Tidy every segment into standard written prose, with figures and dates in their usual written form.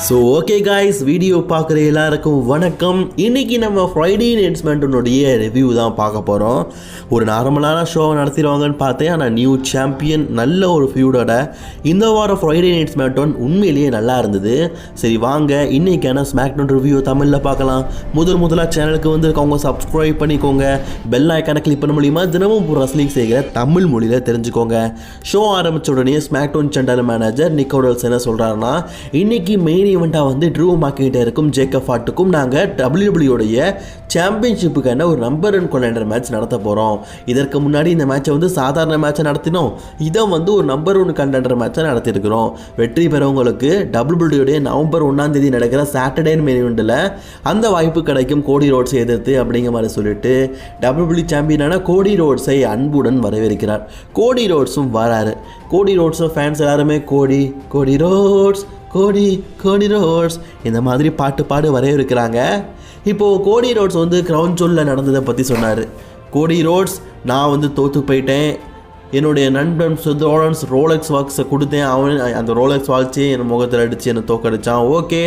So okay guys, video பார்க்குற எல்லாருக்கும் வணக்கம். இன்றைக்கி நம்ம ஃப்ரைடே நைட் ஸ்மாக்டவுனுடைய ரிவ்யூ தான் பார்க்க போகிறோம். ஒரு நார்மலான ஷோவை நடத்திடுவாங்கன்னு பார்த்தேன், ஆனால் நியூ சாம்பியன் நல்ல ஒரு ஃபியூடோட இந்த வாரம் ஃப்ரைடே நைட் ஸ்மாக்டவுன் உண்மையிலேயே நல்லா இருந்தது. சரி வாங்க இன்றைக்கான ஸ்மாக்டவுன் ரிவ்யூ தமிழில் பார்க்கலாம். முதலாக சேனலுக்கு வந்திருக்கவங்க சப்ஸ்கிரைப் பண்ணிக்கோங்க, பெல் ஐக்கானை கிளிக் பண்ண மூலிமா தினமும் ஒரு ரஸ்லிங் செய்கிற தமிழ் மொழியில் தெரிஞ்சுக்கோங்க. ஷோ ஆரம்பித்த உடனே ஸ்மாக்டவுன் ஜெனரல் மேனேஜர் நிக் ஓடல்ஸ் என்ன சொல்கிறாருன்னா, இன்றைக்கி மெயின் ஈவெண்ட்டாக வந்து ட்ரூ மேக்கின்டையருக்கும் ஜேக்கப் ஹார்ட்டுக்கும் நாங்கள் டபிள்யூடபிள்யூடைய சாம்பியன்ஷிப்புக்கான ஒரு நம்பர் 1 கொண்டெண்டர் மேட்ச் நடத்த போகிறோம். இதற்கு முன்னாடி இந்த மேட்சை வந்து சாதாரண மேட்சை நடத்தினோம், இதை வந்து ஒரு நம்பர் 1 கண்டெண்டர் மேட்சை நடத்திருக்கிறோம். வெற்றி பெறவங்களுக்கு டபிள்யூடபிள்யூடைய நவம்பர் 1ஆம் தேதி நடக்கிற சாட்டர்டே மெயின் ஈவெண்ட்டில் அந்த வாய்ப்பு கிடைக்கும், கோடி ரோட்ஸை எதிர்த்து அப்படிங்கிற மாதிரி சொல்லிட்டு டபிள்யூடபிள்யூ சாம்பியனான கோடி ரோட்ஸை அன்புடன் வரவேற்கிறார். கோடி ரோட்ஸும் வராரு. கோடி ரோட்ஸும் ஃபேன்ஸ் எல்லாருமே கோடி கோடி ரோட்ஸ் கோடி கோடி ரோட்ஸ் இந்த மாதிரி பாடு வரவேற்கிறாங்க. இப்போது கோடி ரோட்ஸ் வந்து கிரவுன் ஜுவலில் நடந்ததை பற்றி சொன்னார். கோடி ரோட்ஸ், நான் வந்து தோற்று போயிட்டேன், என்னுடைய நண்பன் சுதோரன்ஸ் ரோலெக்ஸ் வாட்சை கொடுத்தேன், அவன் அந்த ரோலெக்ஸ் வாட்சே என் முகத்தில் அடித்து என்னை தோக்கடிச்சான். ஓகே,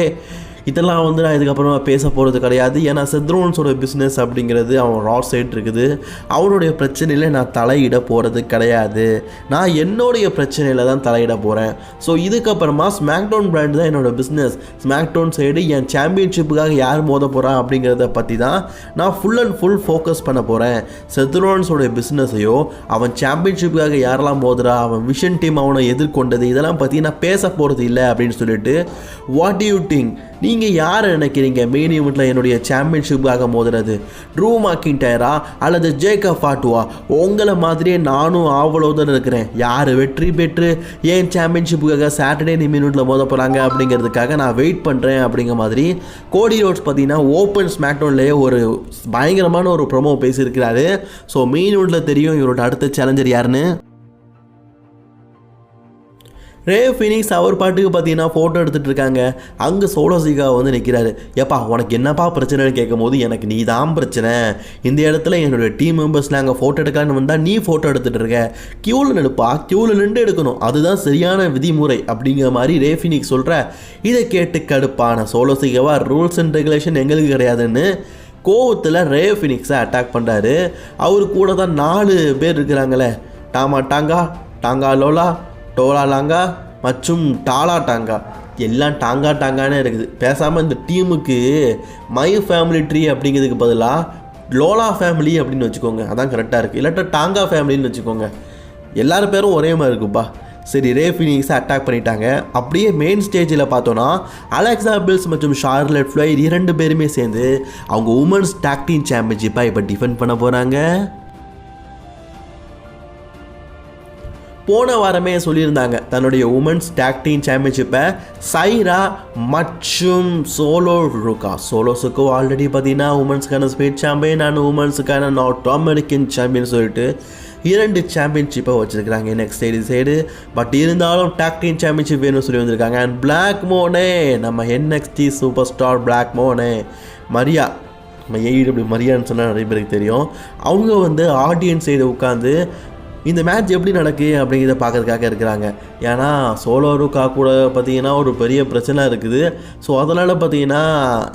இதெல்லாம் வந்து நான் இதுக்கப்புறமா பேச போகிறது கிடையாது. ஏன்னா செத்ரோன்ஸோட பிஸ்னஸ் அப்படிங்கிறது அவன் ராட் சைட் இருக்குது, அவனுடைய பிரச்சனையில் நான் தலையிட போகிறது கிடையாது. நான் என்னுடைய பிரச்சனையில் தான் தலையிட போகிறேன். ஸோ இதுக்கப்புறமா ஸ்மாக்டவுன் பிராண்ட் தான் என்னோடய பிஸ்னஸ். ஸ்மாக்டவுன் சைடு என் சாம்பியன்ஷிப்புக்காக யார் மோத போகிறான் அப்படிங்கிறத பற்றி தான் நான் ஃபுல் அண்ட் ஃபுல் ஃபோக்கஸ் பண்ண போகிறேன். செத்ரோன்ஸோடைய பிஸ்னஸையோ அவன் சாம்பியன்ஷிப்புக்காக யாரெல்லாம் மோதுறா, அவன் விஷன் டீம் அவனை எதிர்கொண்டது, இதெல்லாம் பற்றி நான் பேச போகிறது இல்லை அப்படின்னு சொல்லிட்டு, வாட் யூ திங்க், நீங்கள் யாரை நினைக்கிறீங்க மெயின் ஈவெண்ட்டில் என்னுடைய சாம்பியன்ஷிப்புக்காக மோதுறது? ட்ரூ மேக்கின்டையரா அல்லது ஜேக்கப் ஹார்ட்டுவா? உங்களை மாதிரியே நானும் ஆவலோடு இருக்கிறேன். யார் வெற்றி பெற்று ஏன் சாம்பியன்ஷிப்புக்காக சாட்டர்டே மெயின் ஈவெண்ட்டில் மோத போகிறாங்க அப்படிங்கிறதுக்காக நான் வெயிட் பண்ணுறேன் அப்படிங்கிற மாதிரி கோடி ரோட்ஸ் பார்த்தீங்கன்னா ஓப்பன் ஸ்மாக்டவுன்லேயே ஒரு பயங்கரமான ஒரு ப்ரோமோ பேசியிருக்கிறாரு. ஸோ மெயின் ஈவெண்ட்டில் தெரியும் இவரோட அடுத்த சேலஞ்சர் யாருன்னு. ரே ஃபினிக்ஸ் அவர் பாட்டுக்கு பார்த்தீங்கன்னா ஃபோட்டோ எடுத்துகிட்டு இருக்காங்க. அங்கே சோலோ சிகா வந்து நிற்கிறாரு. எப்பா உனக்கு என்னப்பா பிரச்சனைன்னு கேட்கும் போது, எனக்கு நீ தான் பிரச்சனை, இந்த இடத்துல என்னுடைய டீம் மெம்பர்ஸில் அங்கே ஃபோட்டோ எடுக்கலான்னு வந்தால் நீ ஃபோட்டோ எடுத்துகிட்டு இருக்க, க்யூவில் நினைப்பா, க்யூவில் நின்று எடுக்கணும், அதுதான் சரியான விதிமுறை அப்படிங்கிற மாதிரி ரே ஃபினிக்ஸ் சொல்கிற. இதை கேட்டு கடுப்பான Solo Sikoa rules and regulation எங்களுக்கு கிடையாதுன்னு கோவத்தில் ரே ஃபினிக்ஸை அட்டாக் பண்ணுறாரு. அவரு கூட தான் 4 பேர் இருக்கிறாங்களே, டாங்கா, டாங்கா லோலா, டோலா லாங்கா மற்றும் டாலா டாங்கா, எல்லாம் டாங்கானே இருக்குது. பேசாமல் இந்த டீமுக்கு மை ஃபேமிலி ட்ரீ அப்படிங்கிறதுக்கு பதிலாக லோலா ஃபேமிலி அப்படின்னு வச்சுக்கோங்க, அதான் கரெக்டாக இருக்குது. இல்லாட்டா டாங்கா ஃபேமிலின்னு வச்சுக்கோங்க, எல்லாரும் பேரும் ஒரே மாதிரி இருக்குப்பா. சரி, ரே ஃபினிக்ஸை அட்டாக் பண்ணிட்டாங்க. அப்படியே மெயின் ஸ்டேஜில் பார்த்தோன்னா அலெக்சா பில்ஸ் மற்றும் ஷார்லட் ஃப்ளைர் 2 பேருமே சேர்ந்து அவங்க உமன்ஸ் டாக் டீம் சாம்பியன்ஷிப்பாக இப்போ டிஃபெண்ட் பண்ண போகிறாங்க. போன வாரமே சொல்லியிருந்தாங்க தன்னுடைய உமன்ஸ் டாக் டீம் சாம்பியன்ஷிப்பை சைரா மற்றும் சோலோஸுக்கும் ஆல்ரெடி பார்த்தீங்கன்னா உமன்ஸுக்கான ஸ்பேட் சாம்பியன் அண்ட் உமன்ஸுக்கான நார்த் அமெரிக்கன் சாம்பியன் சொல்லிட்டு 2 சாம்பியன்ஷிப்பை வச்சுருக்கிறாங்க நெக்ஸ்ட் சைடு. பட் இருந்தாலும் டாக் டீம் சாம்பியன்ஷிப் வேணும்னு சொல்லி வந்திருக்காங்க. அண்ட் பிளாக் மோனே, நம்ம NXT super star Blake Monroe Mariah, நம்ம AEW மரியான்னு சொன்னால் நிறைய பேருக்கு தெரியும். அவங்க வந்து ஆடியன்ஸ் சைடு உட்காந்து இந்த மேட்ச் எப்படி நடக்கு அப்படிங்கிறத பார்க்கறதுக்காக இருக்கிறாங்க. ஏன்னா சோலோ ரூக்கா கூட பார்த்தீங்கன்னா ஒரு பெரிய பிரச்சனை இருக்குது. ஸோ அதனால் பார்த்தீங்கன்னா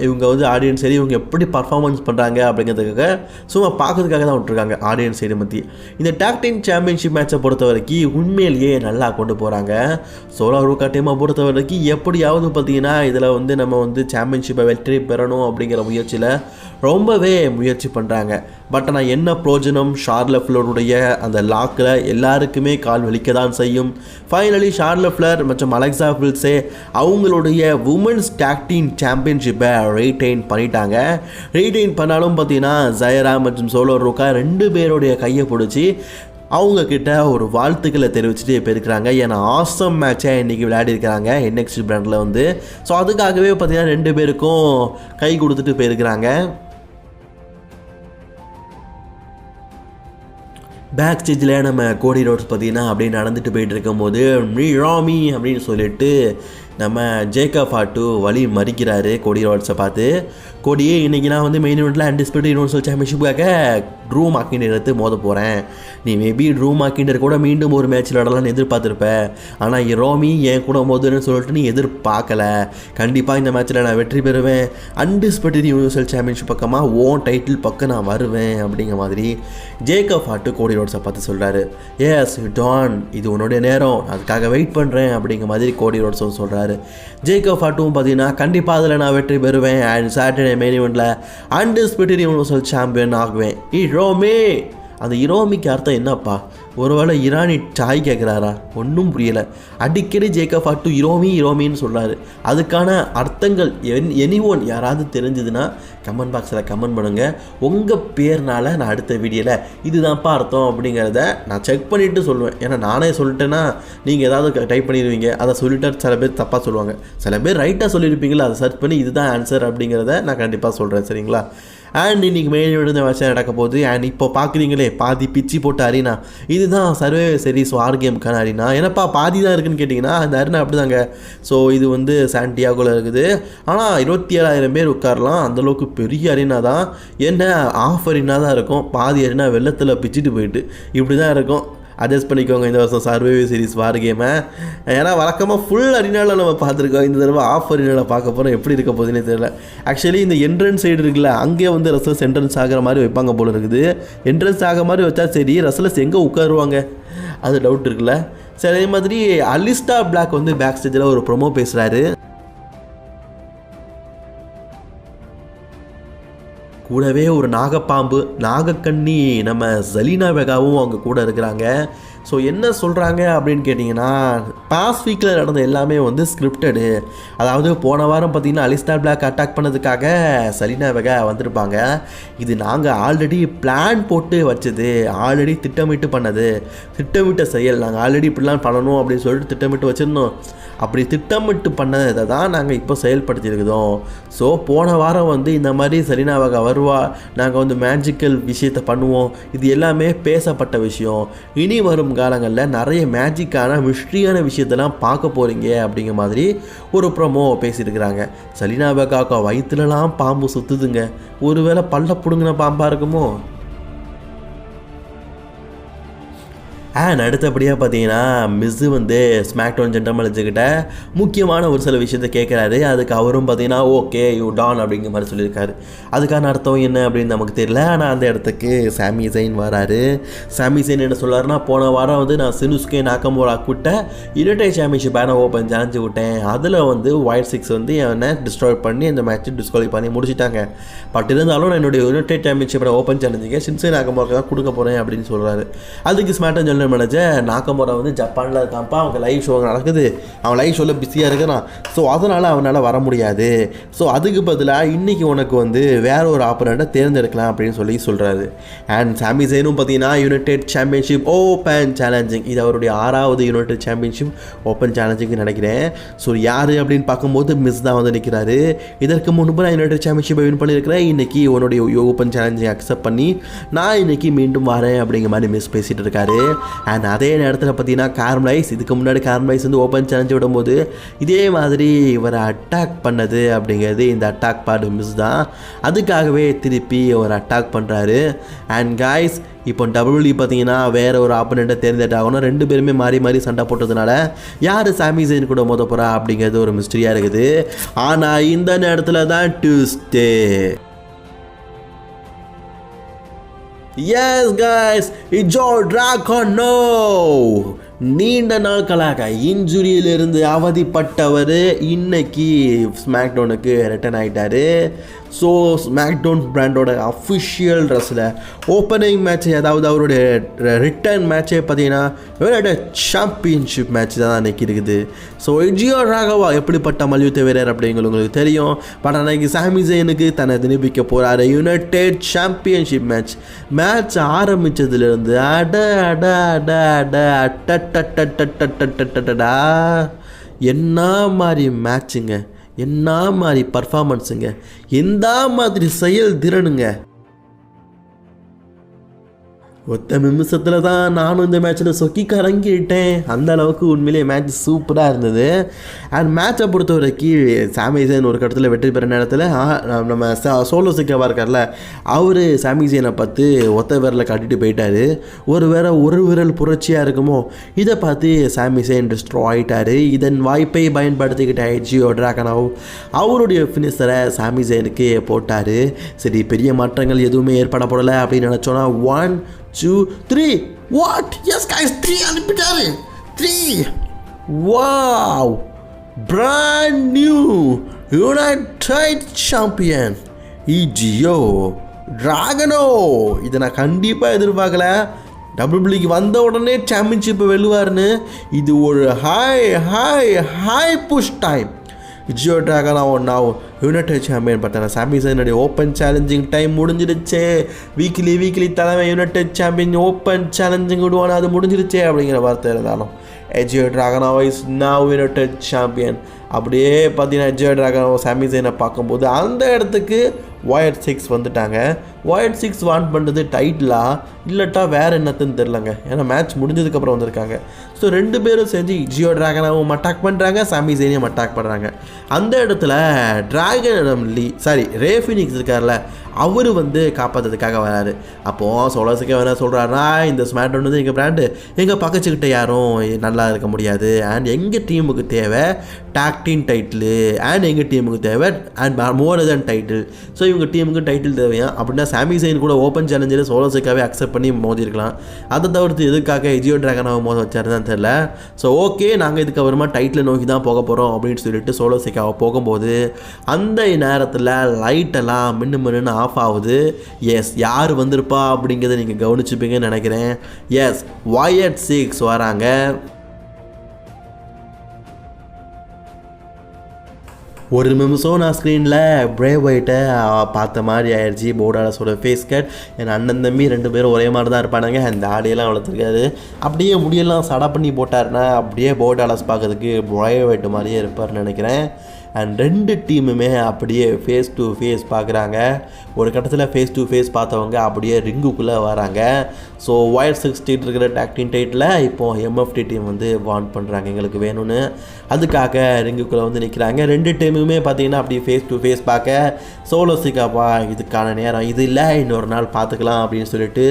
இவங்க வந்து ஆடியன்ஸ் சைடு இவங்க எப்படி பர்ஃபார்மன்ஸ் பண்ணுறாங்க அப்படிங்கிறதுக்காக சும்மா பார்க்கறதுக்காக தான் விட்டுருக்காங்க ஆடியன்ஸ் சைடு பற்றி. இந்த டாக் டீம் சாம்பியன்ஷிப் மேட்சை பொறுத்த வரைக்கும் உண்மையிலேயே நல்லா கொண்டு போகிறாங்க. சோலோ ரூக்கா டீமை பொறுத்த வரைக்கும் எப்படியாவது பார்த்தீங்கன்னா இதில் வந்து நம்ம வந்து சாம்பியன்ஷிப்பை வெற்றி பெறணும் அப்படிங்கிற முயற்சியில் ரொம்பவே முயற்சி பண்ணுறாங்க. பட் ஆனால் என்ன பிரோஜனம், ஷார்லட் ஃப்ளருடைய அந்த லாக்கில் எல்லாருக்குமே கால் வலிக்க தான் செய்யும். ஃபைனலி ஷார்லட் ஃப்ளர் மற்றும் அலெக்சா பில்ஸே அவங்களுடைய உமன்ஸ் டாக் டீம் சாம்பியன்ஷிப்பை ரீட்டைன் பண்ணிட்டாங்க. ரீட்டைன் பண்ணாலும் பார்த்தீங்கன்னா ஜயரா மற்றும் சோலோ ரூக்கா 2 பேருடைய கையை பிடிச்சி அவங்கக்கிட்ட ஒரு வாழ்த்துக்களை தெரிவிச்சுட்டு போயிருக்கிறாங்க. ஏன்னா ஆசம் மேட்சாக இன்றைக்கி விளையாடிருக்கிறாங்க NXT பிராண்டில் வந்து. ஸோ அதுக்காகவே பார்த்தீங்கன்னா 2 பேருக்கும் கை கொடுத்துட்டு போயிருக்கிறாங்க. பேக் ஸ்டேஜில் நம்ம கோடி ரோட்ஸ் பார்த்தீங்கன்னா அப்படியே நடந்துட்டு போயிட்டு இருக்கும் போது ராமி அப்படின்னு சொல்லிட்டு நம்ம ஜேக்கப் ஃபாட்டு வழி மறிக்கிறாரு கோடி ரோட்ஸை பார்த்து. கோடியே இன்றைக்கி நான் வந்து மெயின் இவெண்ட்டில் அன்டிஸ்பியூட்டட் யூனிவர்சல் சாம்பியன்ஷிப்புக்காக ட்ரூ மாக்கிண்டர் எடுத்து மோத போகிறேன். நீ மேபி ட்ரூ மாக்கிண்டர் கூட மீண்டும் ஒரு மேட்ச்சில் விடலாம்னு எதிர்பார்த்துருப்ப. ஆனால் ரோமி என் கூட மோதுன்னு சொல்லிட்டு நீ எதிர்பார்க்கல. கண்டிப்பாக இந்த மேட்ச்சில் நான் வெற்றி பெறுவேன். அன்டிஸ்பியூட்டட் யூனிவர்சல் சாம்பியன்ஷிப் பக்கமாக ஓன் டைட்டில் பக்கம் நான் வருவேன் அப்படிங்கிற மாதிரி ஜேக்கப் ஃபாட்டு கோடி ரோட்ஸை பார்த்து சொல்கிறாரு. எஸ் டான், இது உன்னுடைய நேரம், அதுக்காக வெயிட் பண்ணுறேன் அப்படிங்கிற மாதிரி கோடி ரோட்ஸும் சொல்கிறாரு. ஜேக்கப் ஃபாட்டும் பார்த்தீங்கன்னா கண்டிப்பாக அதில் நான் வெற்றி பெறுவேன். அண்ட் சாட்டர்டே மெயின் இவெண்ட்டில் அன்டிஸ்பியூட்டட் யூனிவர்சல் சாம்பியன் ஆகுவேன். இரோமி, அந்த இரோமிக்கு அர்த்தம் என்னப்பா? ஒருவேளை இரானி டாய் கேட்குறாரா? ஒன்றும் புரியலை. அடிக்கடி ஜேக்கப் ஃபாட்டு இரோமின்னு சொல்கிறாரு. அதுக்கான அர்த்தங்கள் எனிஒன் யாராவது தெரிஞ்சதுன்னா கமெண்ட் பாக்ஸில் கமெண்ட் பண்ணுங்கள். உங்கள் பேர்னால் நான் அடுத்த வீடியோவில் இதுதான்ப்பா அர்த்தம் அப்படிங்கிறத நான் செக் பண்ணிவிட்டு சொல்லுவேன். ஏன்னா நானே சொல்லிட்டேன்னா நீங்கள் ஏதாவது டைப் பண்ணிடுவீங்க. அதை சொல்லிட்டு சில பேர் தப்பாக சொல்லுவாங்க, சில பேர் ரைட்டாக சொல்லியிருப்பீங்களா, அதை சர்ச் பண்ணி இதுதான் ஆன்சர் அப்படிங்கிறத நான் கண்டிப்பாக சொல்கிறேன். சரிங்களா? அண்ட் இன்றைக்கி மெயின் விழுந்த மேட்ச் நடக்க போகுது. அண்ட் இப்போ பார்க்குறீங்களே பாதி பிச்சு போட்ட அரினா, இதுதான் சர்வே சீரிஸ் வார் கேமுக்கான அரினா. ஏன்னப்பா பாதி தான் இருக்குதுன்னு கேட்டிங்கன்னா அந்த அரினா அப்படி தாங்க. ஸோ இது வந்து சாண்டியாகோவில் இருக்குது. ஆனால் 27,000 பேர் உட்காரலாம். அந்தளவுக்கு பெரிய அரினா தான். என்ன ஆஃப் அரினா தான் இருக்கும். பாதி அரினா வெள்ளத்தில் பிச்சுட்டு போயிட்டு இப்படி தான் இருக்கும். அட்ஜஸ்ட் பண்ணிக்கோங்க இந்த வருஷம் சர்வைவ் சீரிஸ் வார் கேமை. ஏன்னா வழக்கமாக ஃபுல் அரினாவில் நம்ம பார்த்துருக்கோம். இந்த தடவை ஆஃப் அரினாவில் பார்க்க போகிறோம். எப்படி இருக்க போகுதுன்னே தெரியல. ஆக்சுவலி இந்த என்ட்ரன்ஸ் சைடு இருக்குல்ல, அங்கே வந்து ரசல்ஸ் என்ட்ரன்ஸ் ஆகிற மாதிரி வைப்பாங்க போல இருக்குது. என்ட்ரன்ஸ் ஆகிற மாதிரி வச்சா சரி, ரசல்ஸ் எங்கே உட்காருவாங்க அது டவுட் இருக்குல்ல. சரி, அதே மாதிரி அலிஸ்டா பிளாக் வந்து பேக் ஸ்டேஜில் ஒரு ப்ரொமோ பேசுகிறாரு. கூடவே ஒரு நாகப்பாம்பு நாகக்கண்ணி நம்ம ஜலீனா வெகாவும் அவங்க கூட இருக்கிறாங்க. ஸோ என்ன சொல்கிறாங்க அப்படின்னு கேட்டிங்கன்னா, பாஸ்ட் வீக்கில் நடந்த எல்லாமே வந்து ஸ்கிரிப்டடு. அதாவது போன வாரம் பார்த்திங்கன்னா அலிஸ்டா பிளாக் அட்டாக் பண்ணதுக்காக ஜலீனா வெகா வந்திருப்பாங்க. இது நாங்கள் ஆல்ரெடி பிளான் போட்டு வச்சது, ஆல்ரெடி திட்டமிட்டு பண்ணது, திட்டமிட்ட செயல். நாங்கள் ஆல்ரெடி இப்படிலாம் பண்ணணும் அப்படின்னு சொல்லிட்டு திட்டமிட்டு வச்சுருந்தோம். அப்படி திட்டமிட்டு பண்ணதை தான் நாங்கள் இப்போ செயல்படுத்தியிருக்கிறோம். ஸோ போன வாரம் வந்து இந்த மாதிரி ஜலீனா வெகா வருவா, நாங்கள் வந்து மேஜிக்கல் விஷயத்தை பண்ணுவோம், இது எல்லாமே பேசப்பட்ட விஷயம். இனி வரும் காலங்களில் நிறைய மேஜிக்கான மிஸ்ட்ரியான விஷயத்தெல்லாம் பார்க்க போகிறீங்க அப்படிங்கிற மாதிரி ஒரு ப்ரோமோ பேசியிருக்கிறாங்க. ஜலீனா வெகாக்கா வயிற்றுலலாம் பாம்பு சுற்றுதுங்க. ஒருவேளை பல்ல பிடுங்கின பாம்பாக இருக்குமோ? அடுத்தபடியாக பார்த்தீங்கன்னா மிஸ்ஸு வந்து ஸ்மாக்டவுன் ஜென்ரல் மேனேஜர்கிட்ட முக்கியமான ஒரு சில விஷயத்தை கேட்குறாரு. அதுக்கு அவரும் பார்த்தீங்கன்னா ஓகே யூ டான் அப்படிங்கிற மாதிரி சொல்லியிருக்காரு. அதுக்கான அர்த்தம் என்ன அப்படின்னு நமக்கு தெரியல. ஆனால் அந்த இடத்துக்கு சாமி ஜெயின் வராரு. சாமி ஜெயின் என்ன சொல்கிறாருன்னா, போன வாரம் வந்து நான் சினுஸ்கே நாக்கமோரா கூட்ட United championship banner open challenge விட்டேன். அதில் வந்து ஒயிட் 6 வந்து என்னை டிஸ்ட்ராய் பண்ணி அந்த மேட்ச்சு டிஸ்குவாலிஃபை பண்ணி முடிச்சிட்டாங்க. பட் இருந்தாலும் நான் என்னுடைய யுனைடெட் சாம்பியன்ஷிப் ஓப்பன் சேலஞ்சுக்கு ஷின்சே நாக்கமோராக்கு தான் கொடுக்க போகிறேன் அப்படின்னு சொல்கிறாரு. அதுக்கு ஸ்மாக்டவுன் ஜெனரல் மேனேஜர் நாக்கமோரா வந்து ஜப்பானில் இருக்கான்ப்பா, அவங்க லைவ் ஷோ நடக்குது, அவன் லைவ் ஷோவில் பிஸியாக இருக்கிறான், ஸோ அதனால் அவனால் வர முடியாது, ஸோ அதுக்கு பதிலாக இன்றைக்கி உனக்கு வந்து வேற ஒரு ஆப்பரண்ட்டை தேர்ந்தெடுக்கலாம் அப்படின்னு சொல்கிறாரு. அண்ட் சாமி ஜெயினும் பார்த்தீங்கன்னா யுனைடெட் சாம்பியன்ஷிப் ஓப்பன் சேலஞ்சிங், இது அவருடைய 6வது யுனைடெட் சாம்பியன்ஷிப் ஓப்பன் சேலஞ்சிங்னு நினைக்கிறேன். ஸோ யார் அப்படின்னு பார்க்கும்போது மிஸ் தான் வந்து நிற்கிறாரு. இதற்கு முன்பு நான் யுனைடெட் சாம்பியன்ஷிப்பை வின் பண்ணியிருக்கிறேன், இன்றைக்கி உன்னுடைய ஓப்பன் சேலஞ்சிங் அக்செப்ட் பண்ணி நான் இன்றைக்கி மீண்டும் வரேன் அப்படிங்கிற மாதிரி மிஸ் பேசிகிட்டு இருக்காரு. அண்ட் அதே நேரத்தில் பார்த்தீங்கன்னா கார்மலைஸ், இதுக்கு முன்னாடி கார்மலைஸ் வந்து ஓப்பன் சேலஞ்சு விடும்போது இதே மாதிரி இவரை அட்டாக் பண்ணது அப்படிங்கிறது இந்த அட்டாக் பார்ட் மிஸ் தான். அதுக்காகவே திருப்பி ஒரு அட்டாக் பண்ணுறாரு. அண்ட் காய்ஸ் இப்போ WWE பார்த்தீங்கன்னா வேறு ஒரு ஆப்பனண்ட்டை தேர்ந்தெடுத்தாகணும். 2 பேருமே மாறி மாறி சண்டை போட்டதுனால யார் சாமி ஜெயின் கூட மோத போகிறா அப்படிங்கிறது ஒரு மிஸ்ட்ரியாக இருக்குது. ஆனால் இந்த நேரத்தில் தான் Tuesday. Yes guys, Joe Dracono நீண்ட நாட்களாக இன்ஜுரியிலிருந்து அவதிப்பட்டவர் இன்னைக்கு ஸ்மாக்டவுனுக்கு ரிட்டர்ன் ஆகிட்டார். ஸோ ஸ்மாக்டவுன் பிராண்டோட அஃபிஷியல் ட்ரெஸ்ஸில் ஓப்பனிங் மேட்ச், அதாவது அவருடைய ரிட்டர்ன் மேட்சே பார்த்தீங்கன்னா இவரோட சாம்பியன்ஷிப் மேட்ச் தான் அன்றைக்கி இருக்குது. ஸோ ஜியோ ராகவா எப்படிப்பட்ட மல்யுத்த வீரர் அப்படிங்கிறது உங்களுக்கு தெரியும். பட் அன்றைக்கி சாமி ஜெயினுக்கு தன்னை நிரூபிக்க போகிறாரு. யுனைடெட் சாம்பியன்ஷிப் மேட்ச் ஆரம்பித்ததுலேருந்து என்ன மாதிரி மேட்சுங்க, என்ன மாதிரி பர்ஃபார்மன்ஸுங்க, எந்த மாதிரி செயல் திறனுங்க. ஒத்த நிமிஷத்தில் தான் நானும் இந்த மேட்ச்சில் சொக்கி கலங்கிட்டேன். அந்த அளவுக்கு உண்மையிலேயே மேட்ச் சூப்பராக இருந்தது. அண்ட் மேட்சை பொறுத்த வரைக்கும் சாமிசேன் ஒரு கட்டத்தில் வெற்றி பெற நேரத்தில் நம்ம சோலோ சிக்காவாக இருக்கார்ல, அவர் சாமிசேனை பார்த்து ஒத்த விரலை காட்டிட்டு போயிட்டார். ஒரு விரல் புரட்சியாக இருக்குமோ, இதை பார்த்து சாமிசேன் டிஸ்ட்ராய் ஆகிட்டார். இதன் வாய்ப்பை பயன்படுத்திக்கிட்ட ஜியோ டிராகனோ அவருடைய ஃபினிஷரை சாமிசேனுக்கு போட்டார். சரி, பெரிய மாற்றங்கள் எதுவுமே ஏற்படப்படலை அப்படின்னு நினச்சோன்னா 1 2 3 what yes guys 3 அனுப்பிட்டாரு 3 wow brand new united champion Jio டிராகனோ. இதை நான் கண்டிப்பாக எதிர்பார்க்கல. டபிள்யூபிள்யூக்கு வந்த உடனே சாம்பியன்ஷிப்பை வெல்லுவார்னு. இது ஒரு ஹை புஷ் டைம். ஜியோ டிராகனோ now யுனைடெட் சாம்பியன். பட் ஆனால் சாமிசனுடைய ஓப்பன் சேலஞ்சிங் டைம் முடிஞ்சிருச்சே. வீக்லி தலைமை யுனைடெட் சாம்பியன் ஓப்பன் சேலஞ்சிங் விடுவானா, அது முடிஞ்சிருச்சே அப்படிங்கிற வார்த்தை இருந்தாலும் ஜியோ டிராகனோ இஸ் now யுனைடெட் சாம்பியன். அப்படியே பார்த்தீங்கன்னா ஜியோ டிராகனோ சாமிசனை பார்க்கும்போது அந்த இடத்துக்கு ஒயட் 6 வந்துட்டாங்க. ஒயட் 6 வான் பண்ணுறது டைட்டிலா இல்லட்டா வேறு என்னத்துன்னு தெரிலங்க. ஏன்னா மேட்ச் முடிஞ்சதுக்கப்புறம் வந்திருக்காங்க. ஸோ 2 பேரும் சேர்ந்து ஜியோ டிராகனாவும் அட்டாக் பண்ணுறாங்க, சாமிசேனையும் அட்டாக் பண்ணுறாங்க. அந்த இடத்துல ரே ஃபினிக்ஸ் இருக்கார்ல, அவர் வந்து காப்பாற்றுறதுக்காக வராரு. அப்போது சோலோஸுக்கு என்ன சொல்கிறாருன்னா, இந்த ஸ்மாக்டவுன் வந்து எங்கள் பிராண்டு எங்கள் பக்கச்சுக்கிட்ட யாரும் நல்லா இருக்க முடியாது. அண்ட் எங்கள் டீமுக்கு தேவை டாக் டீம் டைட்டில், அண்ட் எங்கள் டீமுக்கு தேவை and more then title. So இவங்க டீமுக்கு டைட்டில் தேவையா அப்படின்னா சாமிசேன் கூட ஓப்பன் சேலஞ்சில் சோலோஸுக்காகவே அக்செப்ட் பண்ணி மோதிருக்கலாம். அதை தவிர்த்து எதுக்காக ஜியோ டிராகனாவை மோத வச்சாருன்னு தெரியல. ஸோ ஓகே, நாங்கள் இதுக்கப்புறமா டைட்டில் நோக்கி தான் போக போகிறோம் அப்படின்னு சொல்லிட்டு சோலோஸுக்காக போகும்போது அந்த நேரத்தில் லைட்டெல்லாம் மின்னு ஆஃப் ஆகுது. எஸ், யார் வந்திருப்பா அப்படிங்கிறத நீங்கள் கவனிச்சுப்பீங்கன்னு நினைக்கிறேன். எஸ், ஒயட் 6 வராங்க. ஒரு நிமிஷம் நான் ஸ்க்ரீனில் பிரேவ் ஒயிட்டை பார்த்த மாதிரி ஆயிடுச்சு. போர்டாலஸோட ஃபேஸ் கட். என் அண்ணன் தம்பி 2 பேரும் ஒரே மாதிரி தான் இருப்பானுங்க. அந்த ஆடியெல்லாம் வளர்த்துருக்காது. அப்படியே முடியெல்லாம் சடை பண்ணி போட்டாருன்னா அப்படியே போர்டாலஸ் பார்க்கறதுக்கு பிரேவ் ஒயிட் மாதிரியே இருப்பார்னு நினைக்கிறேன். அண்ட் 2 டீமுமே அப்படியே ஃபேஸ் டு ஃபேஸ் பார்க்குறாங்க. ஒரு கட்டத்தில் ஃபேஸ் டு ஃபேஸ் பார்த்தவங்க அப்படியே ரிங்குக்குள்ளே வராங்க. ஸோ ஒயட் 6 இருக்கிற டாக்டின் டைட்டில் இப்போது எம்எஃப்டி டீம் வந்து வான் பண்ணுறாங்க எங்களுக்கு வேணும்னு. அதுக்காக ரிங்குக்குள்ளே வந்து நிற்கிறாங்க. 2 டீமுமே பார்த்தீங்கன்னா அப்படியே ஃபேஸ் டு ஃபேஸ் பார்க்க சோலோஸுக்காப்பா இதுக்கான நேரம் இது இல்லை, இன்னொரு நாள் பார்த்துக்கலாம் அப்படின்னு சொல்லிட்டு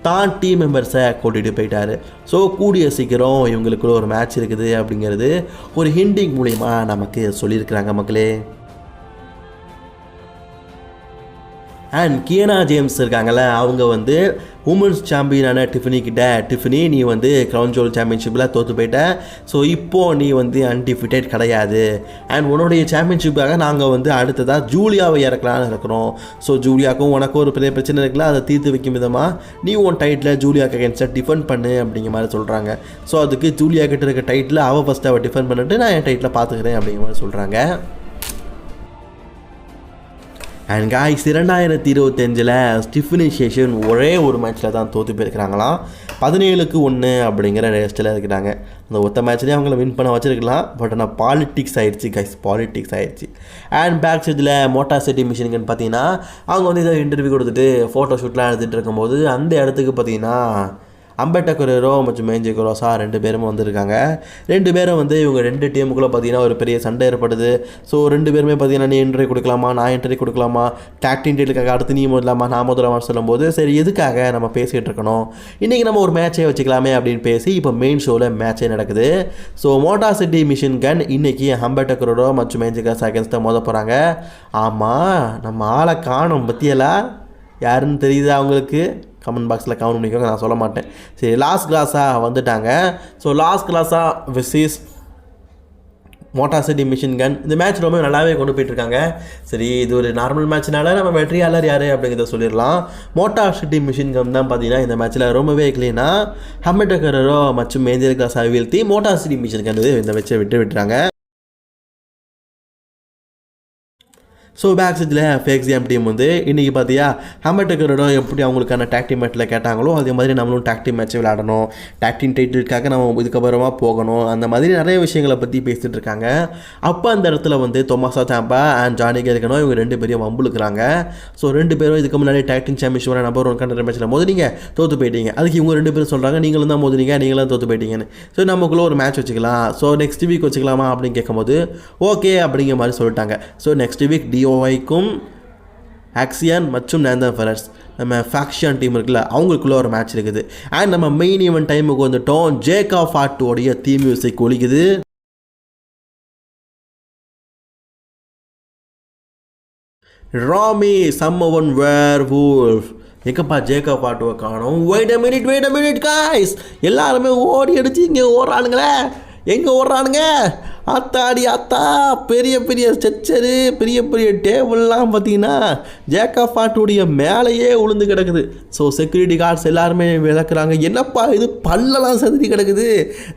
தான் டீம் மெம்பர்ஸை கூட்டிகிட்டு போயிட்டார். ஸோ கூடிய சீக்கிரம் இவங்களுக்குள்ள ஒரு மேட்ச் இருக்குது அப்படிங்கிறது ஒரு ஹிண்டிங் மூலிமா நமக்கு சொல்லியிருக்கிறாங்க மக்களே. அண்ட் கியனா ஜேம்ஸ் இருக்காங்கள்ல, அவங்க வந்து உமன்ஸ் சாம்பியனான டிஃபனி கிட்ட, டிஃபனி நீ வந்து க்ரௌன் ஜுவல் சாம்பியன்ஷிப்பில் தோற்று போயிட்ட, ஸோ இப்போது நீ வந்து அன்டிஃபிட்டட் கிடையாது. அண்ட் உன்னுடைய சாம்பியன்ஷிப்பாக நாங்கள் வந்து அடுத்ததாக ஜூலியாவை இறக்கலான்னு இருக்கிறோம். ஸோ ஜூலியாவுக்கும் உனக்கும் ஒரு பெரிய பிரச்சனை இருக்குல்ல, அதை தீர்த்து வைக்கும் விதமாக நீ உன் டைட்டில் ஜூலியாவுக்கு அகேன்ஸ்டாக டிஃபெண்ட் பண்ணு அப்படிங்கிற மாதிரி சொல்கிறாங்க. ஸோ அதுக்கு ஜூலியா கிட்ட இருக்க டைட்டில் அவள் ஃபஸ்ட்டு அவள் டிஃபெண்ட் பண்ணிட்டு நான் என் டைட்டில் பார்த்துக்கிறேன் அப்படிங்கிற மாதிரி சொல்கிறாங்க. அண்ட் காய்ஸ் 2025 ஸ்டிஃபனி சேஷன் ஒரே ஒரு மேட்ச்சில் தான் தோற்று போயிருக்கிறாங்களாம். 17-1 அப்படிங்கிற ரேஸ்ட்டில் இருக்கிறாங்க. அந்த ஒத்த மேட்ச்லேயே அவங்கள வின் பண்ண வச்சுருக்கலாம். பட் ஆனால் பாலிட்டிக்ஸ் ஆகிடுச்சு கைஸ், பாலிட்டிக்ஸ் ஆகிடுச்சு. அண்ட் பேக் சைடில் மோட்டார் சிட்டி மிஷினுக்குன்னு பார்த்தீங்கன்னா அவங்க வந்து இதை இன்டர்வியூ கொடுத்துட்டு ஃபோட்டோ ஷூட்லாம் எடுத்துகிட்டு இருக்கும்போது அந்த இடத்துக்கு பார்த்தீங்கன்னா அம்பேட்டா குரேரோ மற்றும் மேஞ்சி குரோஸா 2 பேரும் வந்திருக்காங்க. 2 பேரும் வந்து இவங்க 2 டீமுக்குள்ளே பார்த்தீங்கன்னா ஒரு பெரிய சண்டை ஏற்படுது. ஸோ 2 பேருமே பார்த்தீங்கன்னா நீ என்ட்ரி கொடுக்கலாமா, நான் என்ட்ரி கொடுக்கலாமா, டாக்டின் டீலுக்காக அடுத்து நீ முதலாமா நான் முதலாமா சொல்லும்போது சரி எதுக்காக நம்ம பேசிகிட்டு இருக்கணும், இன்றைக்கி நம்ம ஒரு மேட்சே வச்சுக்கலாமே அப்படின்னு பேசி இப்போ மெயின் ஷோவில் மேட்சே நடக்குது. So motor city machine gun இன்றைக்கி அம்பேட்டா குரேரோ மற்றும் மேஞ்சி குரோஸா அகேன்ஸ்டாக மோத போகிறாங்க. ஆமாம், நம்ம ஆளை காணும் பற்றியெல்லாம் யாருன்னு தெரியுதா அவங்களுக்கு? கமெண்ட் பாக்ஸில் கமெண்ட் பண்ணிக்கோங்க, நான் சொல்ல மாட்டேன். சரி, லாஸ் கிளாஸாக வந்துட்டாங்க. ஸோ லாஸ் கிளாஸாக விசிஸ் மோட்டார் சிட்டி மிஷின் கன் இந்த மேட்ச் ரொம்ப நல்லாவே கொண்டு போயிட்டுருக்காங்க. சரி, இது ஒரு நார்மல் மேட்ச்னால நம்ம வெற்றியாளர் யார் அப்படிங்கிறத சொல்லிடலாம். மோட்டார் சிட்டி மிஷின் கன் தான் பார்த்தீங்கன்னா இந்த மேட்ச்சில் ரொம்பவே க்ளீனாக அம்பேட்டா குரேரோ மற்றும் மேஜர் கிளாஸாக வீழ்த்தி மோட்டார் சிட்டி மிஷின் கன் இந்த வச்சு விட்டுறாங்க. ஸோ பேக் சைடில் ஃபேக்ஸியம் டீம் வந்து இன்றைக்கி பார்த்தியா ஹம்பர்டக்கரோட எப்படி அவங்களுக்கான டாக்டிங் மேட்ச்சில் கேட்டாங்களோ அதே மாதிரி நம்மளும் டாக்டிங் மேட்ச் விளையாடணும், டாக்டிங் டைட்டிலுக்காக நம்ம இதுக்கப்புறமா போகணும், அந்த மாதிரி நிறைய விஷயங்களை பற்றி பேசிகிட்டு இருக்காங்க. அப்போ அந்த இடத்துல வந்து தொமாசா சாம்பா அண்ட் ஜானி கேல்கனோ இவங்க 2 பேரையும் வம்புழுக்கிறாங்க. ஸோ 2 பேரும் இதுக்கு முன்னாடி டாக்டிங் சாம்பியன்ஷிப் நம்பர் 1 கண்டர் மேட்ச்சில் மோதினீங்க, தோற்று போயிட்டீங்க. அதுக்கு இவங்க 2 பேரும் சொல்கிறாங்க நீங்களும் தான் மோதினீங்க, நீங்களும் தோற்று போயிட்டீங்கன்னு. ஸோ நமக்குள்ளே ஒரு மேட்ச் வச்சுக்கலாம், ஸோ நெக்ஸ்ட் வீக் வச்சுக்கலாமா அப்படின்னு கேட்கும்போது ஓகே அப்படிங்கிற மாதிரி சொல்லிட்டாங்க. ஸோ நெக்ஸ்ட் வீக் டிஓஐக்கும் ஆக்சியன் மற்றும் நேந்தன் ஃபெரர்ஸ் நம்ம ஃபேக்ஷன் டீம் இருக்குல்ல அவங்களுக்குள்ள ஒரு மேட்ச் இருக்குது. அண்ட் நம்ம மெயின் ஈவென்ட் டைமுக்கு வந்துட்டோம். ஜேக்கா ஃபாட்டோடைய தீம் மியூசிக் ஒலிக்குது. ராமி சம்மவன் வேர் வூல்ஃப் எங்கப்பா ஜேக்கா ஃபாட்டோவை காணோம். வெயிட் அ மினிட் காய்ஸ், எல்லாருமே ஓடி அடிச்சு இங்கே ஓடுறானுங்களே, எங்கே ஓடுறானுங்க? ஆத்தாடி ஆத்தா, பெரிய பெரிய ஸ்ட்ரெச்சரு, பெரிய பெரிய டேபிள்லாம் பார்த்தீங்கன்னா ஜேக்கா ஃபாட்டுடைய மேலேயே உளுந்து கிடக்குது. ஸோ செக்யூரிட்டி கார்ட்ஸ் எல்லாருமே விளக்குறாங்க, என்னப்பா இது பல்லெல்லாம் செதுறி கிடக்குது,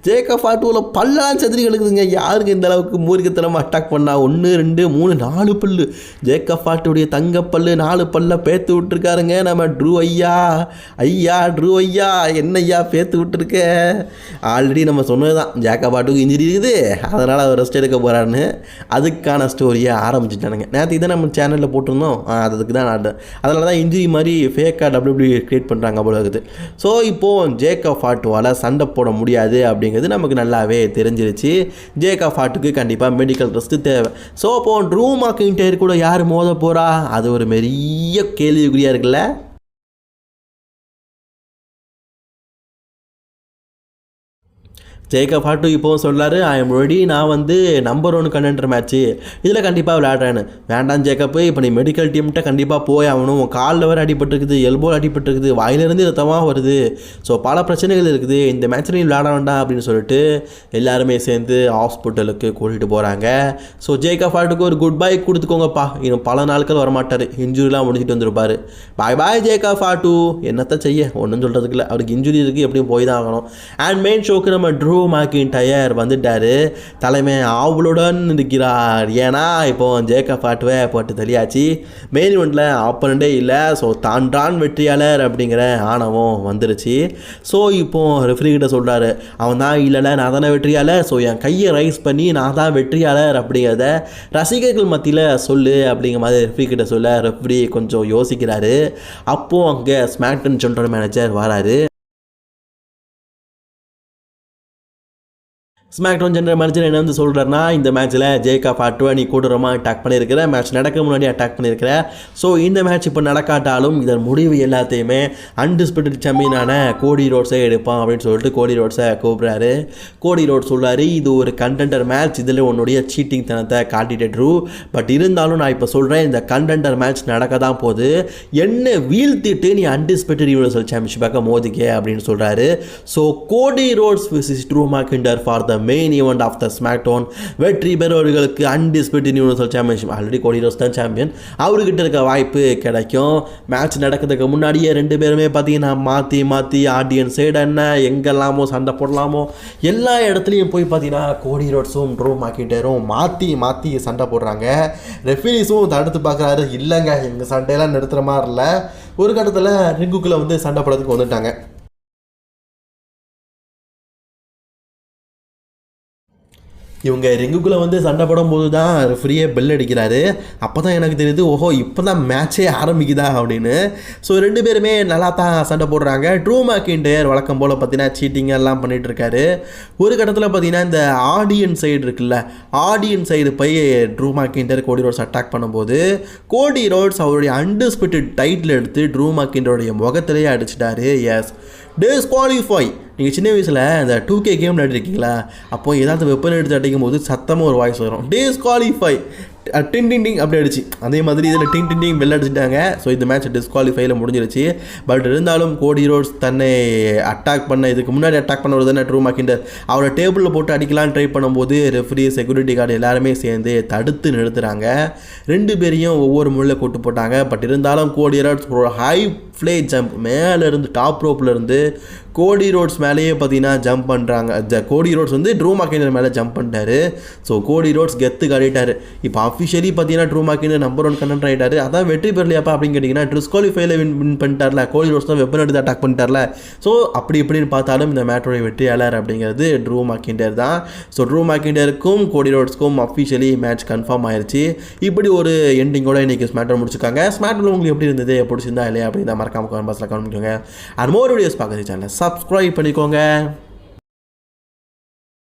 ஜேக்கா ஃபாட்டுவில் பல்லெல்லாம் செதுறி கிடக்குதுங்க. யாருக்கு இந்த அளவுக்கு மூர்க்கத்தனமாக அட்டாக் பண்ணா? 1 2 3 4 பல்லு ஜேக்கா ஃபாட்டுடைய தங்கப்பல்லு 4 பல்ல பேத்து விட்டுருக்காருங்க நம்ம ட்ரூ ஐயா. ட்ரூ ஐயா என்னையா பேத்து விட்டுருக்க? ஆல்ரெடி நம்ம சொன்னது தான் ஜேக்கா ஃபாட்டுக்கு இன்ஜுரி இருக்குது, அதனால் அவர் ரெஸ்ட் எடுக்க போகிறான்னு. அதுக்கான ஸ்டோரியை ஆரம்பிச்சுட்டானுங்க. நேற்று இதை நம்ம சேனலில் போட்டிருந்தோம், அதுக்கு தான் அதனால தான் இன்ஜுரி மாதிரி ஃபேக்காக WWE க்ரியேட் பண்ணுறாங்க போல இருக்குது. ஸோ இப்போது ஜேக்கா ஃபாட்டுவால் சண்டை போட முடியாது அப்படிங்கிறது நமக்கு நல்லாவே தெரிஞ்சிருச்சு. ஜேக்கா ஃபாட்டுக்கு கண்டிப்பாக மெடிக்கல் ரெஸ்ட்டு தேவை. ஸோ இப்போது ட்ரூ மேக்கின்டையர் கூட யார் மோத போகிறா? அது ஒரு பெரிய கேள்விக்குறியாக இருக்குல்ல. ஜேக்கா ஃபாட்டு இப்போவும் சொல்கிறாரு, ஐ எம் ரெடி, நான் வந்து நம்பர் 1 கண்டென்டர் மேட்ச்சு இதில் கண்டிப்பாக விளையாடுறேன்னு. வேண்டாம் ஜேக்கப்பு, இப்போ நீ மெடிக்கல் டீம்கிட்ட கண்டிப்பாக போய் ஆகணும். காலில் வர அடிபட்டுருக்குது, எல்போல் அடிபட்டுருக்குது, வாயிலிருந்து ரத்தமாக வருது, ஸோ பல பிரச்சனைகள் இருக்குது, இந்த மேட்ச் நீ விளையாட வேண்டாம் அப்படின்னு சொல்லிட்டு எல்லாருமே சேர்ந்து ஹாஸ்பிட்டலுக்கு கூட்டிகிட்டு போகிறாங்க. ஸோ ஜேக்கா ஃபாட்டுக்கு ஒரு குட் பை கொடுத்துக்கோங்கப்பா, இன்னும் பல நாட்கள் வரமாட்டார், இன்ஜுரிலாம் முடிச்சுட்டு வந்துருப்பார். பாய் ஜேக்கா ஃபாட்டு. என்னத்தை செய்ய, ஒன்றும் சொல்கிறதுக்கு இல்லை, அவருக்கு இன்ஜுரி இருக்குது, எப்படியும் போய் தான் ஆகணும். அண்ட் மெயின் ஷோக்கு நம்ம ட்ரூ மேக்கின்டையர் வந்துட்டார், தலைமை ஆவலுடன் இருக்கிறார். ஏன்னா இப்போ ஜேக்கா ஃபாட்டுவை போட்டு தெரியாச்சு, மெயின் இவெண்ட்டில் ஆப்பனண்டே இல்லை. ஸோ தான் வெற்றியாளர் அப்படிங்கிற ஆணவம் வந்துருச்சு. ஸோ இப்போ ரெஃப்ரி கிட்ட சொல்கிறாரு, அவன் தான் இல்லைல்ல நான் தானே வெற்றியாளர், ஸோ என் கையை ரைஸ் பண்ணி நான் தான் வெற்றியாளர் அப்படிங்கிறத ரசிகர்கள் மத்தியில் சொல்லு அப்படிங்கிற மாதிரி ரெஃப்ரி கிட்ட சொல்ல ரெஃப்ரி கொஞ்சம் யோசிக்கிறாரு. அப்போது அங்கே ஸ்மாக்டவுன் ஜெனரல் மேனேஜர் வராரு. ஸ்மாக்டவுன் ஜெனரல் மேனேஜர் என்ன வந்து சொல்கிறாருன்னா, இந்த மேட்ச்சில் ஜேக்கா ஃபாட்டுவை நீ கொடூரமாக அட்டாக் பண்ணியிருக்கிற, மேட்ச் நடக்க முன்னாடி அட்டாக் பண்ணியிருக்கிற, ஸோ இந்த மேட்ச் இப்போ நடக்காட்டாலும் இதன் முடிவு எல்லாத்தையுமே அன்டிஸ்பியூட்டட் சாம்பியனான கோடி ரோட்ஸை எடுப்பான் அப்படின்னு சொல்லிட்டு கோடி ரோட்ஸை கூப்பிட்றாரு. கோடி ரோட்ஸ் சொல்கிறாரு, இது ஒரு கண்டெண்டர் மேட்ச், இதில் உன்னுடைய சீட்டிங் தனத்தை காட்டிட்டு ட்ரூ, பட் இருந்தாலும் நான் இப்போ சொல்கிறேன், இந்த கண்டெண்டர் மேட்ச் நடக்க தான் போகுது, என்ன வீழ்த்திட்டு நீ அன்டிஸ்பியூட்டட் யூனிவர்சல் சாம்பியன்ஷிப்பாக மோதிக்க அப்படின்னு சொல்கிறாரு. So Cody Rhodes versus Drew McIntyre for the main event of the SmackDown. வெற்றி பெறுவர்களுக்கு undisputed universal championship, already Cody Rhodes தான் சாம்பியன், அவர்கிட்ட இருக்க வாய்ப்பு கிடைக்கும். மேட்ச் நடக்கிறதுக்கு முன்னாடியே 2 பேருமே பார்த்தீங்கன்னா மாற்றி ஆடியன்ஸ் சைடு என்ன எங்கெல்லாமோ சண்டை போடலாமோ எல்லா இடத்துலையும் போய் பார்த்தீங்கன்னா கோடி ரோட்ஸும் ட்ரூ மேக்கின்டையரும் மாற்றி சண்டை போடுறாங்க. ரெஃப்ரீஸும் தடுத்து பார்க்குறாரு, இல்லைங்க எங்கள் சண்டையெல்லாம் நிறுத்துகிற மாதிரி இல்லை. ஒரு கட்டத்தில் ரிங்குக்குள்ளே வந்து சண்டை போடுறதுக்கு வந்துட்டாங்க. இவங்க ரிங்குக்குள்ளே வந்து சண்டை போடும்போது தான் ரெஃப்ரியே பெல் அடிக்கிறாரு. அப்போ தான் எனக்கு தெரியுது, ஓஹோ இப்போ தான் மேட்சே ஆரம்பிக்குதா அப்படின்னு. ஸோ 2 பேருமே நல்லா தான் சண்டை போடுறாங்க. ட்ரூ மேக்கின்டையர் வழக்கம் போல் பார்த்தீங்கன்னா சீட்டிங் எல்லாம் பண்ணிகிட்டு இருக்காரு. ஒரு கட்டத்தில் பார்த்தீங்கன்னா இந்த ஆடியன்ஸ் சைடு இருக்குல்ல, ஆடியன்ஸ் சைடு போய் Drew McIntyre Cody Rhodes attack பண்ணும்போது கோடி ரோட்ஸ் அவருடைய அன்டிஸ்பியூட்டட் டைட்டில் எடுத்து ட்ரூ மேக்கின்டையருடைய முகத்திலேயே அடிச்சிட்டாரு. Yes, disqualify. நீங்கள் சின்ன வயசில் இந்த 2K கேம் விளையாடிருக்கீங்களா? அப்போது ஏதாவது வெப்பன் எடுத்து அடிக்கும் போது சத்தமாக ஒரு வாய்ஸ் வரும், டிஸ்குவாலிஃபை டிங் டிங் டிங் அப்படி அடிச்சு. அதே மாதிரி இதில் டிங் டிங் டிங் வெளில அடிச்சிட்டாங்க. ஸோ இந்த மேட்ச் டிஸ்குவாலிஃபைல முடிஞ்சிருச்சு. பட் இருந்தாலும் கோடி ரோட்ஸ் தன்னை அட்டாக் பண்ண, இதுக்கு முன்னாடி அட்டாக் பண்ண ஒரு தானே ட்ரூ மேக்கின்டையர், அவரை டேபிளில் போட்டு அடிக்கலான்னு ட்ரை பண்ணும்போது ரெஃப்ரி செக்யூரிட்டி கார்டு எல்லாருமே சேர்ந்து தடுத்து நிறுத்துகிறாங்க. 2 பேரையும் ஒவ்வொரு முள்ளில் கூட்டு போட்டாங்க. பட் இருந்தாலும் கோடி ரோட்ஸ் ஒரு ஹை ரிஃப்ளே ஜம்ப் மேலேருந்து டாப் ரோப்லேருந்து கோடி ரோட்ஸ் மேலேயே பார்த்தீங்கன்னா ஜம்ப் பண்ணுறாங்க. கோடி ரோட்ஸ் வந்து ட்ரூ மேக்கினர் மேலே ஜம்ப் பண்ணிட்டாரு. ஸோ கோடி ரோட்ஸ் கெத்து காட்டிட்டார். இப்போ அஃபிஷியலி பார்த்தீங்கன்னா ட்ரூ மேக்கினர் நம்பர் 1 கண்டென்ட் ஆகிட்டார். அதான் வெற்றி பெறலையாப்பா அப்படின்னு கேட்டிங்கன்னா டிஸ்குவாலிஃபைல வின் பண்ணிட்டார்ல, கோடி ரோட்ஸ் தான் வெப்பன் எடுத்து அட்டாக் பண்ணிட்டார்ல. ஸோ அப்படி இப்படின்னு பார்த்தாலும் இந்த மேட்டோடைய வெற்றியாளர் அப்படிங்கிறது ட்ரூ மேக்கினர் தான். ஸோ ட்ரூ மேக்கினருக்கும் கோடி ரோட்ஸ்க்கும் அஃபிஷியலி மேட்ச் கன்ஃபார்ம் ஆயிடுச்சு. இப்படி ஒரு எண்டிங்கோட இன்றைக்கி ஸ்மாட்டர் முடிச்சுக்காங்க. ஸ்மாட்டர் உங்களுக்கு எப்படி இருந்தது, பிடிச்சிருந்தா இல்லையா அப்படின்னு மறக்காம கமெண்ட் பாக்ஸில் கமெண்ட் பண்ணுங்க. அண்ட் மோர் வீடியோஸ் பார்க்குறது சேனலை சப்ஸ்கிரைப் பண்ணிக்கோங்க.